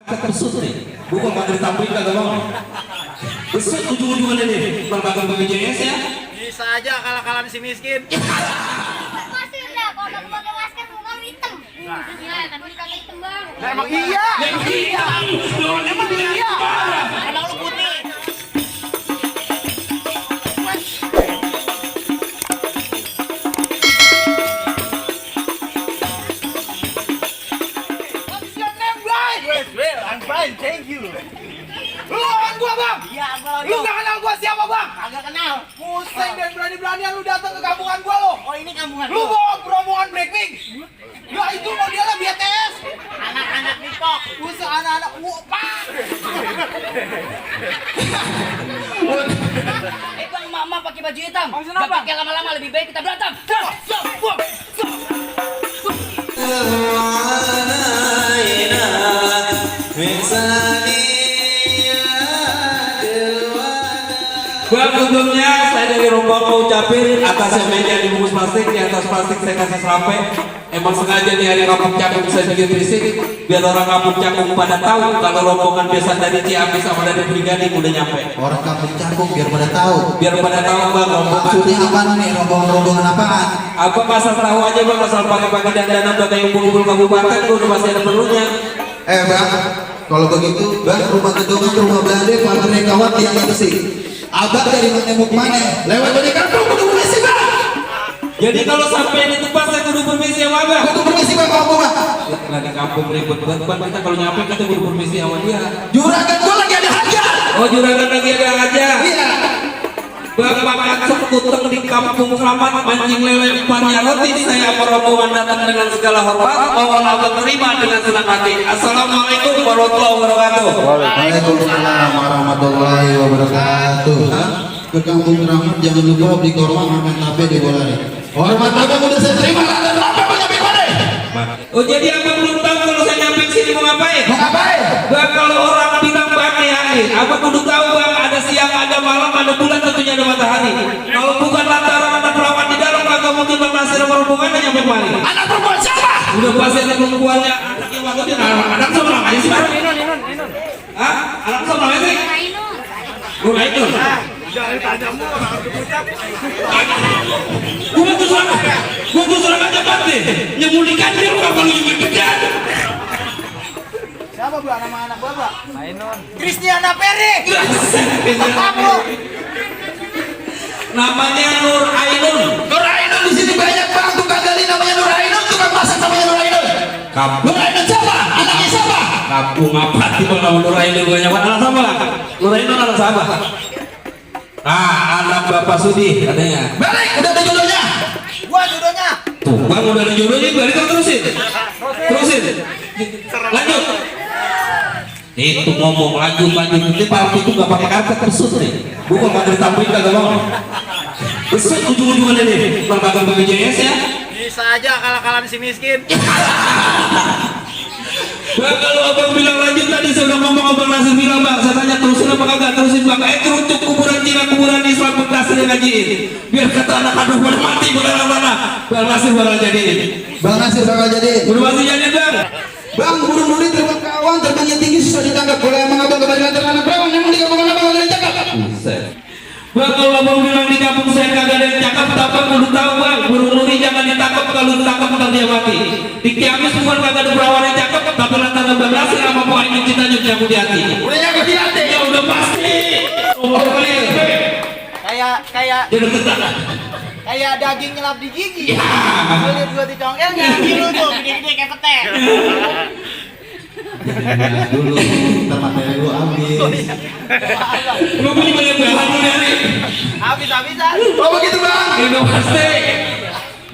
Besut nih, bukan pada ditampilin kagak mau. Besut ujung-ujungannya nih, berbagai BPJS ya. Bisa aja kalah-kalahan si miskin. Pasti udah, kalau udah pakai masker muka lu hitam. Iya, tapi kagak hitam bang. Nah, emang iya. Emang iya. Emang lu putih. What's your name, guys? Well, I'm fine, thank you. Lu lawan gua, Bang? Iya, gua lawan. Lu gak kenal gua siapa, Bang? Kagak kenal. Museng dan berani-beranian lu datang ke kampungan gua lo. Oh, ini kampungan lu. Lu bawa rombongan Blackpink. Ya itu modelnya BTS. Anak-anak TikTok. Usah anak-anak Pak. Bang, emak-emak pakai baju hitam. Maksud Gak apa? pakai lama-lama, lebih baik kita berantem. Bang, sebelumnya saya dari Rombong mau ucapin atas yang meja dibungkus plastik, di atas plastik saya kasih serampe. Emang sengaja di hari Kampung Cakung saya bikin berisik biar orang Kampung Cakung pada tahu kalau rombongan biasa dari Ciamis sama dari Brigadi udah nyampe. Orang kampung Cakung biar pada tahu. Biar pada tahu bang, rombongan. Maksudnya apa nih rombongan apaan? Apa asal tahu aja bang, asal pakai dandanan udah kayak kumpul kabupaten, gue udah pasti ada perlunya. Bang, kalau begitu bang rumah gedongan rumah Belanda partai kawan yang bersih. Abang dari mana mau kemana? Lewat dari kampung kudu permisi bang. Jadi kalau sampai di tempat saya kudu permisi sama abang. Kudu permisi bang kampung bang. Lah di kampung ribet banget bang, kita kalau nyampe kita kudu permisi sama dia. Juragan gua lagi ada hajat. Oh juragan lagi ada aja. Iya. Bapak kacuk kuteng di kampung Keramat mancing lele empannya roti, saya rombongan datang dengan segala hormat, mohon abang terima dengan senang hati. Assalamualaikum warahmatullahi wabarakatuh. Waalaikumsalam warahmatullahi wabarakatuh. Ke kampung Keramat jangan lupa beli korma makan tape di Bolari. Hormat abang udah saya terima lah dan apa mau nyampe mana? Oh jadi abang belum tahu kalau saya nyampe sini mau ngapain? Mau ngapain? Bang kalau orang bilang bang hari, abang kudu tahu bang ada siang, ada malam, ada bulan, tentunya ada matahari. Kalau bukan lantaran ada perawan di dalam kagak mungkin bang Nasir rombongannya nyampe kemari. Anak perempuan siapa? Udah pasti ada perempuannya, anaknya wadutin, anak sama namanya sih bang? Hah? Anak sama namanya sih? Gua itu. Jangan ditanya mulu, orang ucap. Gua tuh serang aja pasti. Nyemulikan dia lu kalau nyemulkan. Siapa bu nama anak bapak? Ainun. Kristiana Peri. Kamu. Namanya Nur Ainun. Nur Ainun di sini banyak bang tukang gali namanya Nur Ainun, tukang masak namanya Nur Ainun. Kampung Nur Ainun siapa? Anaknya siapa? Kampung apa tiba nama Nur Ainun banyak banget anak sama. Nur Ainun anak siapa? Anak Bapak Sudi katanya. Balik, udah ada jodohnya. Gua jodohnya. Tuh, bang udah ada jodohnya, balik terusin. Terusin. Lanjut. Itu ngomong lanjut. Ini Pak itu nggak pakai karpet besut nih. Bukan pada ditampilin kagak mau. Besut ujung-ujungannya nih, berbagai BPJS ya. Bisa aja kalah-kalahan si miskin. Bang kalau abang bilang lanjut tadi saya udah ngomong abang Nasir bilang bang, saya tanya terusin apa kagak terusin bang. Kerucuk kuburan Cina kuburan Islam Bekasi ngajiin. Biar kata anak aduh pada mati bukan mana. Bang Nasir bakal jadiin. Bang Nasir bakal jadi. Udah pasti jadiin bang. Bang, burung nuri terbang kawan, terbangnya tinggi susah ditangkap. Boleh emang abang kembali lantar anak perawan, emang di kampung abang ada yang cakap. Buset. Bang kalau abang bilang di kampung saya kagak ada yang cakap, tapi kudu tahu bang, burung nuri jangan ditangkap, kalau ditangkap ntar dia mati. Di Ciamis bukan kagak ada perawan yang cakap, tapi lantaran Bang Nasir sama Pak Ainun cintanya nyambut di hati. Udah nyangkut di hati. Ya udah pasti. Kayak daging nyelap di gigi. Ya. Lu lihat gua di congkelnya, lu tuh gede-gede kayak pete. Dulu, kita materi lu habis. Lu punya banyak bahan lu dari. Habis-habisan. Oh begitu bang. Udah pasti.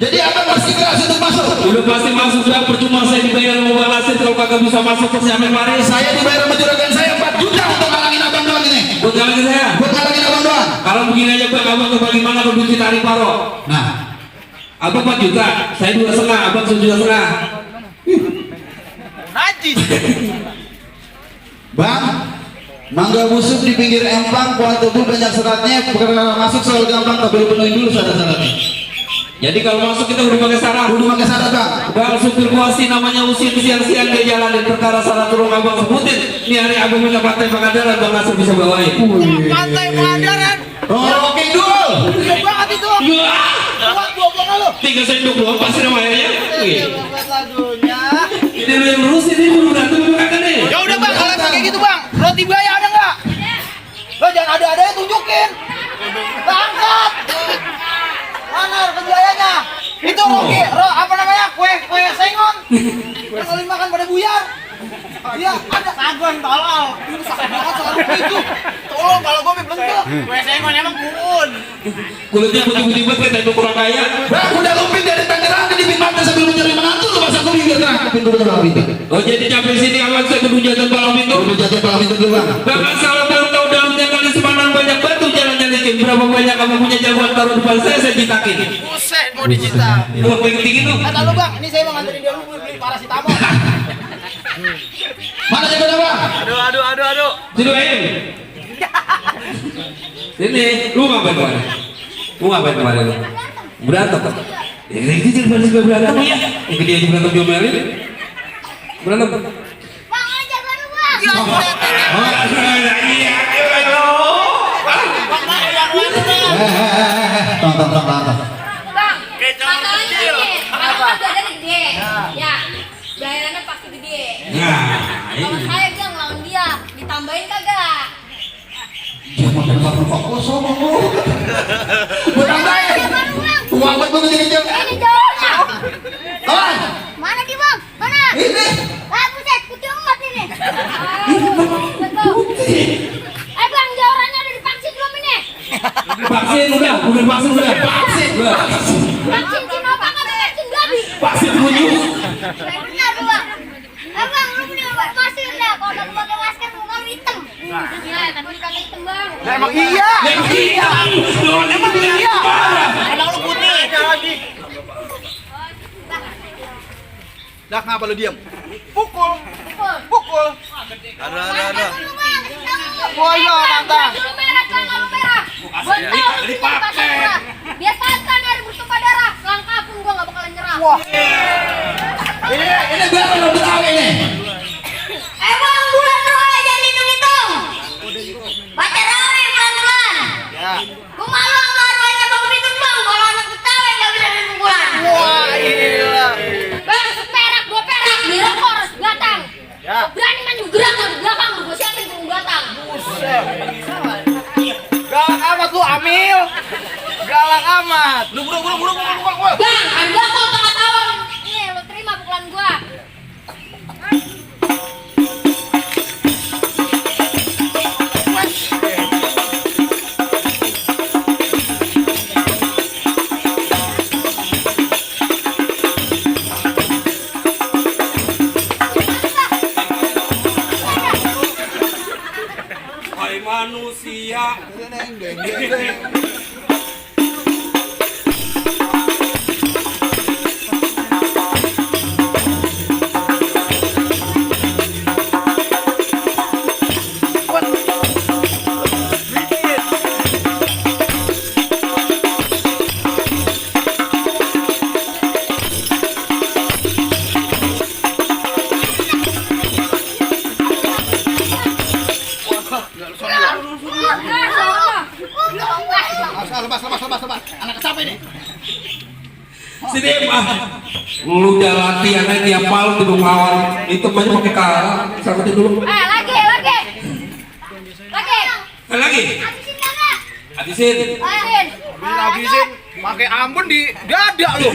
Jadi abang pasti keras untuk masuk. Udah pasti masuk bang, percuma saya dibayar sama Bang Nasir kalau kagak bisa masuk ke Ciamis mari. Saya dibayar sama juragan saya 4 juta untuk ngalangin abang doang ini. Buat ngalangin saya. Buat ngalangin abang doang. Kalau begini aja bang, abang ke bagaimana kalau duit tarik paro? Nah, Abang 4 juta, saya 2,5, abang 1,5 juta. Najis. bang, mangga busuk di pinggir empang, kuat tubuh banyak seratnya, perkara masuk selalu gampang, tapi lu penuhin dulu syarat-syaratnya. Jadi kalau masuk kita udah pakai syarat. Kudu pakai syarat bang. Bang supir kuasi namanya usin siang-siang dia jalanin perkara salah turun abang sebutin. Ini hari abang minta pantai Pangandaran bang langsung bisa bawain. Pantai Pangandaran. Oh, oke dul. Gede banget itu. Kuat gua lo. 3 sendok doang pasti namanya. Buat lagunya. Ini lu yang lurusin ini lu berantem kakak nih. Ya udah bang, kalau kayak gitu bang, roti buaya ada nggak? Lo jangan ada ya tunjukin. Angkat. Mana roti buayanya? Itu roti, apa namanya? Kue sengon. Yang kalau dimakan pada buyar. Iya, ada sagon tolol. Ini sakit banget soal itu. Tolong kalau gue belum tuh. Kue sengon emang kurun. Kulitnya putih-putih banget kayak tembok kurang kaya. Bang, udah lumpin dari Tangerang ke Dipin Pantai sambil mencari menantu lu masa kuning dia tangkapin dulu dalam itu. Oh jadi sampai sini awan saya kudu jajan palang pintu. Udah jatuh dalam itu dulu bang. Bahkan salah tahu dalamnya kali semandang banyak batu jalannya licin. Berapa banyak kamu punya jagoan taruh depan saya citakin. Buset, mau dicita. Lu pengen tinggi tuh. Kata lu bang, ini saya mau nganterin dia lu beli paracetamol. Mana jagoannya bang? Aduh. Sini Sini, lu ngapain kemarin? Lu ngapain kemarin lu? Berantem. Ini jadi berantem ya. Yang gede aja berantem diomelin. Berantem. Bang, ajar baru bang. Iya, Tonton. Bang, masalahnya gede. Kalau kan badannya gede. Ya, bayarannya pasti gede. Nah, Kalau saya dia ngelawan dia, ditambahin kagak? Dia mau dapat lupa kosong lu. Ajar baru bang. Uang buat banget ini jam. Ini jauhnya. Kawan, Mana dia bang? Mana? ini. Ah, buset, putih emas ini. Betul. Bang, jaurannya udah divaksin belum ini? vaksin udah vaksin udah. Vaksin Sinovac atau vaksin babi? Vaksin kunyu. Benar tuh bang. Bang, lu punya obat pasir dah. Kalau udah pakai masker muka lu hitam. Ya, kan lu kagak hitam bang. Emang iya. Emang iya. Emang lu putih. Lagi. Dah, ngapa lu diam? Pukul. Ada. Dulu bang, kasih tahu. Oh iya, mantap. Dulu merah, celana lu merah. Gua tahu lu tinggal pasang merah. Biar santan hari bertumpah darah. Langkah pun gua nggak bakalan nyerah. Wah. Ini berapa lo Betawi ini? Emang bulan roh jadi hitung-hitung. Baca rawi pelan-pelan. Ya. Gua malu sama arwahnya Bang Pitung bang. Kalau anak Betawi nggak bisa hitung bulan. Wah, gila. Bang, seperak, dua perak, di rokok harus batang. Ya. Berani maju gerak dari belakang, gua siapin burung batang. Buset. Galak amat lu, Amil. Galak amat. Buru. Bang, anda kok tengah tahun. Nih, lu terima pukulan gua. Hai manusia. Lepas. Anak siapa ini? Sini mah. Lu udah latihan aja tiap malam tuh lawan. Itu banyak pakai kalah. Sangkutin dulu. Lagi. Lagi. Habisin kagak? Habisin. Habisin. Pakai ambon di dada lu.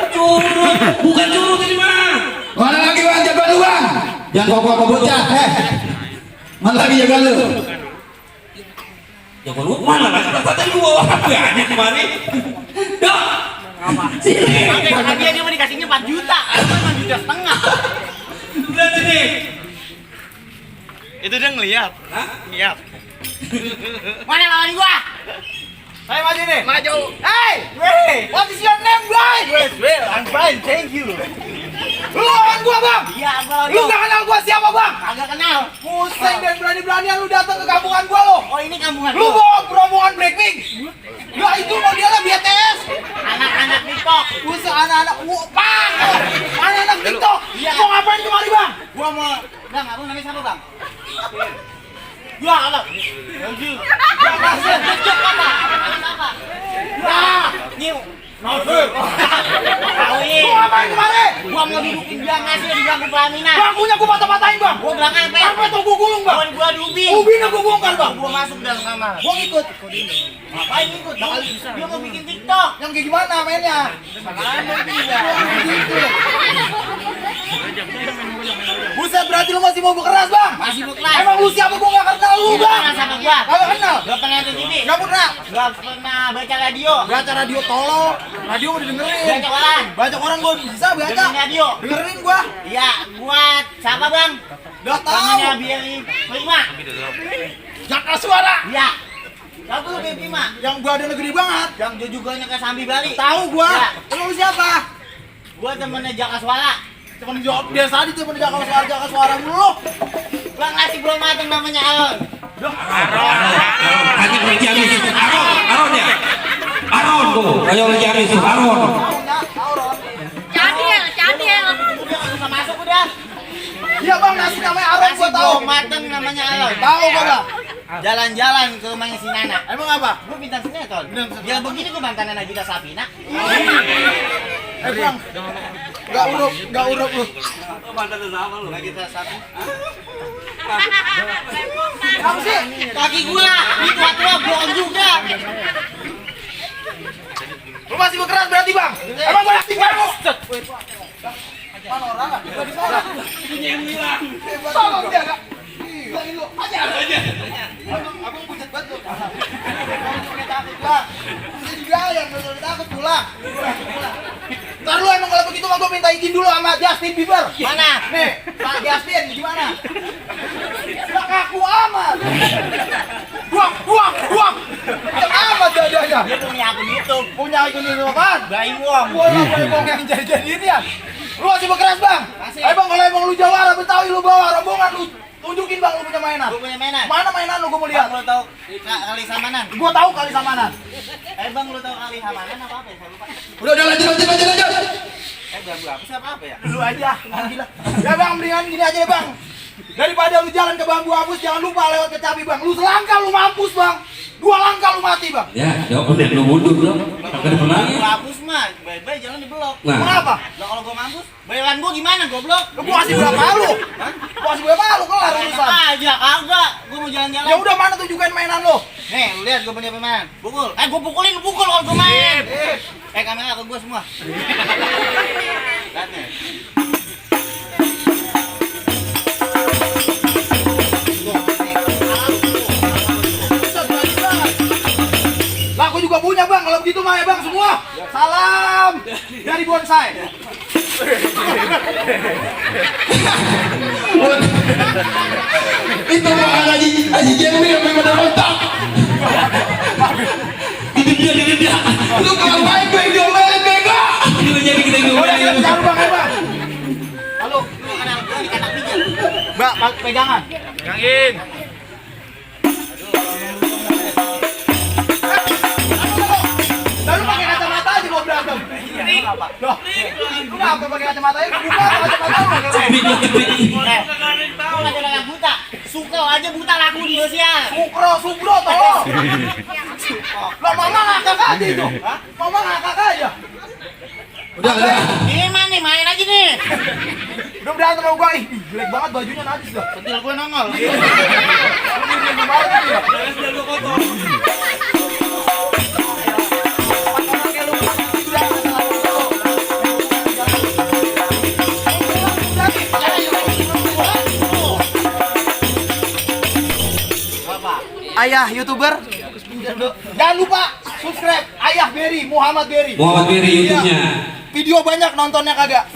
Curut, bukan curut ini mah. Mana lagi bang, jaga lu bang. Jangan bawa bocah, Mana lagi jaga lu? Ya kalau mana lah kata gua apa ya ini kemarin. Dah. Sini. Pakai hadiah dia mau dikasihnya 4 juta. Emang 4 juta setengah. Lihat sini. Itu dia ngeliat. Hah? Ngeliat. Mana lawan gua? Ayo maju nih. Maju. Hey, what is your name, guys? Well, I'm fine, thank you. Lu lawan gua, Bang? Iya, gua. Lu gak kenal gua siapa, Bang? Kagak kenal. Pusing dan berani-beranian lu datang ke kampungan gua lo. Oh, ini kampungan Lu bawa rombongan Blackpink. Ya itu modelnya BTS. anak-anak TikTok. Pusing anak-anak Bang. Anak-anak TikTok. Iya. Mau ngapain kemari, Bang? Gua mau Bang, abang namanya siapa, Bang? Ya, Allah. Lagi. Ya kasih. Siapa? Nah, Nyiu. Nasir. Kawin. Mau ngapain kemari? Gua mau dudukin biang ngasih di bangku pelaminan. Bangkunya gua patah-patahin, Bang. Gua bilang apa? Karpet tuh gua gulung, Bang. Gua diubing. Ubinnya gua bongkar, Bang. Gua masuk dalam kamar. Gua ngikut. Ngapain ikut? Dia mau bikin TikTok. Yang kayak gimana mainnya? Buset, berarti lu masih mau bekeras, Bang? Masih bekeras. Emang lu siapa? Gua gak kenal lu, Lu Bang. kenal sama gua? Kagak kenal. Gak pernah nonton TV. Gak pernah. Gak pernah baca radio. Baca radio tolol. Radio udah dengerin. Baca koran. Baca koran gua bisa baca. Dengerin radio. Dengerin gua. Iya, buat siapa, Bang? Udah Namanya tahu. Biari Prima. Jaka suara. Iya. Tahu tuh Biari Prima? Yang gua ada negeri banget. Yang jujuganya ke Sambi Bali. Tahu gua. Ya. Lu siapa? Gua temennya Jaka Suara. Cuman jawab biasa aja temen Jaka suara mulu. Bang ngasih belum mateng namanya Alon. Lagi lagi habis. Aron ya. Aron tuh. Ayo lagi habis. Aron. Cadel. Udah nggak usah masuk udah. Iya, Bang, nasi namanya Aron Ngasih gua tahu. belum mateng namanya Alon. Tahu gua, Bang. Jalan-jalan ke rumahnya si Nana. Emang apa? Gua bintang sinetron. Ya begini gua mantan Nagita Slavina. Bang. Enggak urup lu. Nagita Slavina. Apa sih? Kaki gua, ini tua-tua bohong juga. Lu masih bekeras berarti, Bang? Emang gua aktif kan lu? Mana orang? Gua di sana. Tolong dia, Kak. Bilangin lu. Aja. Abang pucat banget lu. Takut, Bang. Dia juga yang takut pulang. Ntar lu emang kalau begitu mah gua minta izin dulu sama Justin Bieber. Mana? Nih, Pak Justin gimana? Gak kaku amat. Buang. Yang amat dadanya. Dia punya akun YouTube. Punya akun itu kan? Bayi Wong. Bola bola yang jadi ya. Lu masih bekeras, Bang? Masih. Bang, kalau emang lu jawara Betawi lu bawa rombongan lu tunjukin, Bang, lu punya mainan. Gua punya mainan. Mana mainan lu gua mau Bang, lihat? lu tahu kali samanan? Gua tahu kali samanan. Bang, lu tahu kali samanan apa ya? Saya lupa. Udah lanjut. Belagu apa sih apa ya? Lu aja, gila. Ya, Bang, mendingan gini aja, Bang. Daripada lu jalan ke Bambu Apus, jangan lupa lewat ke Cabi, Bang. Lu selangkah lu mampus, Bang. 2 langkah lu mati, Bang. Ya, udah lu mundur dong. Kagak dimenangin. Gua hapus mah, baik-baik jangan diblok. Nah. Kenapa? Lah kalau gua mampus, bayaran gua gimana goblok? Lu gua kasih berapa lu? Gua kasih berapa lu kelar urusan. Aja kagak, gua mau jalan-jalan. Ya udah, mana tunjukin mainan lu? Nih, lu lihat gua punya permainan. Pukul. Gua pukulin, lu pukul kalau gua main. Kamera ke gua semua. Lihat nih. Lah, aku juga punya, Bang. Kalau begitu mah ya, Bang, semua. Salam dari bonsai. Itu mah Haji Jemil yang memang otak. Itu dia. Lu ngapain gue diomelin bego? Itu jadi kita Udah, ngomongin. jangan, Bang, ya, Bang. Halo, Lu kenal gua di katak pijat. Mbak, pegangan. Lalu pakai kacamata aja mau berantem. Loh, kenapa pakai kacamata ya? Buka kacamata lu. Lu ada orang buta. Suka aja buta laku di Indonesia. Subro, tolong. Loh, mama ngakak aja itu. Mama ngakak aja. Udah. Ini mana nih, main aja nih. Udah berantem sama gua. Ih, jelek banget bajunya najis dah. Petil gua nongol. Ayah YouTuber. Jangan lupa subscribe Ayah Berry, Muhammad Berry. Muhammad Beri YouTube-nya. Video banyak nontonnya kagak.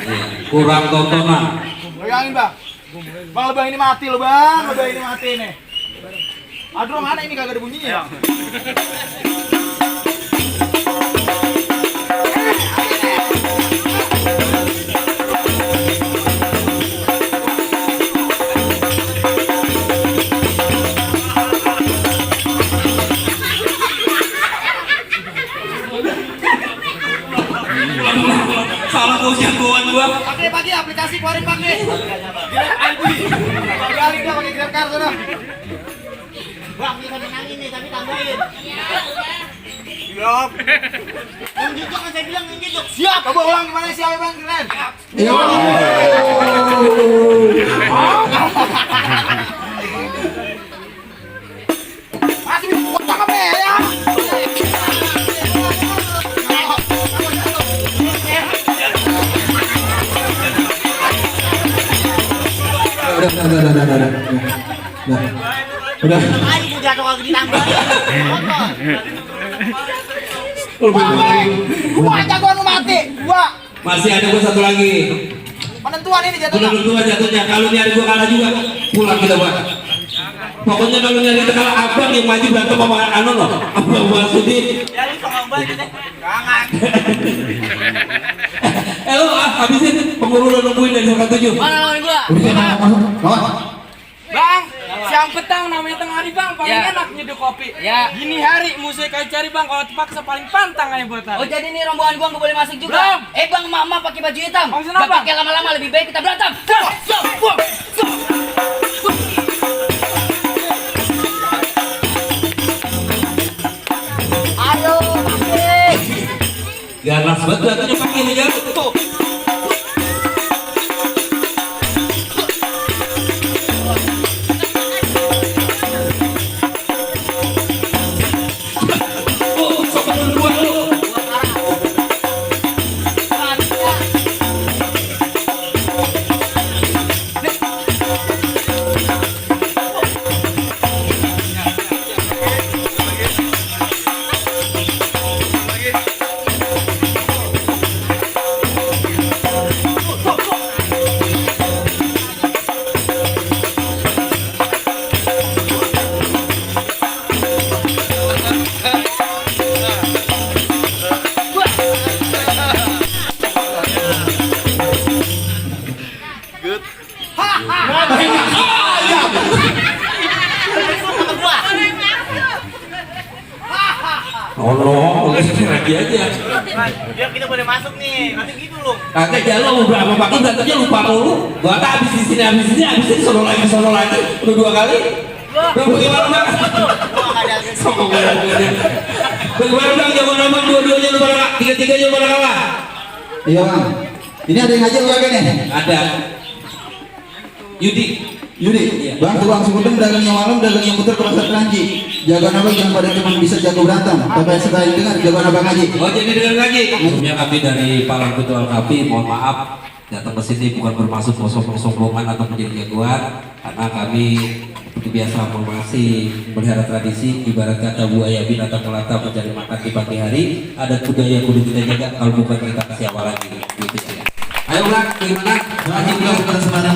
Kurang tontonan. Bayangin, Bang. Bang, lebang ini mati lo, Bang. Lebang ini mati nih. Aduh, mana ini kagak ada bunyinya ya? Kali dia pakai grab car sana. Bang, bisa menangin nih, tapi tambahin. Siap. Nunjuk kan saya bilang nunjuk. Siap. Coba ulang gimana siapa bang keren? Yo. Masih kocak apa ya? Udah. Ayo gue jatuh kagak ditambahin. Motor. Gua jagoan lu mati. Gua Masih ada gua satu lagi. penentuan ini jatuhnya. Penentuan jatuhnya. Kalau nyari gua kalah juga, pulang kita buat. Pokoknya kalau nyari kita kalah, abang yang maju berantem sama anu loh. Abang Masudin. Ya lu sama banget deh. Jangan. Lo habisin pengurus lo nungguin dari 7. Mana lawan gua? Udah masuk. Lawan. Bang, siang petang namanya tengah hari bang, paling Ya. enak nyeduh kopi. Ya. Gini hari musuh kayak cari bang, kalau terpaksa paling pantang aja buat Oh hari. jadi ini rombongan gua nggak boleh masuk juga? Belum. Bang, mama pakai baju hitam. Maksud Gak apa? pakai lama-lama, lebih baik kita berantem. Ayo, pakai. Ganas banget jatuhnya pakai ini jatuh. Tuh. Oh, sopan dua lu. Allah, lagi aja. Biar kita boleh masuk nih. Nanti gitu loh. Kagak jalan berapa pakai berantemnya lupa mulu. Gua tak habis di sini, sono lagi, udah 2 kali. Bang, bagaimana bang? Gua enggak ada. Sama gue. Bagaimana bang? Jawaban abang dua-duanya lu pada 3-3-nya pada kalah. Iya bang. Ini ada yang ngajar lagi nih. Ada. Yudi. Yudi, bang tukang sekutem dagangnya malam, dagangnya muter ke pasar keranji. Jagoan abang jangan pada cuma bisa jago berantem, tapi sekali dengar jagoan abang aja. Oh jadi dengar lagi. Sebelumnya kami dari Palang Ketua kami mohon maaf datang ke sini bukan bermaksud sombong-sombongan atau menjadi jagoan, karena kami seperti biasa masih melihara tradisi, ibarat kata buaya binatang melata mencari makan di pagi hari. Ada budaya kudu kita jaga, kalau bukan kita kasih awal lagi. Gitu ya. Ayo ulang, gimana? Selamat kepada semangat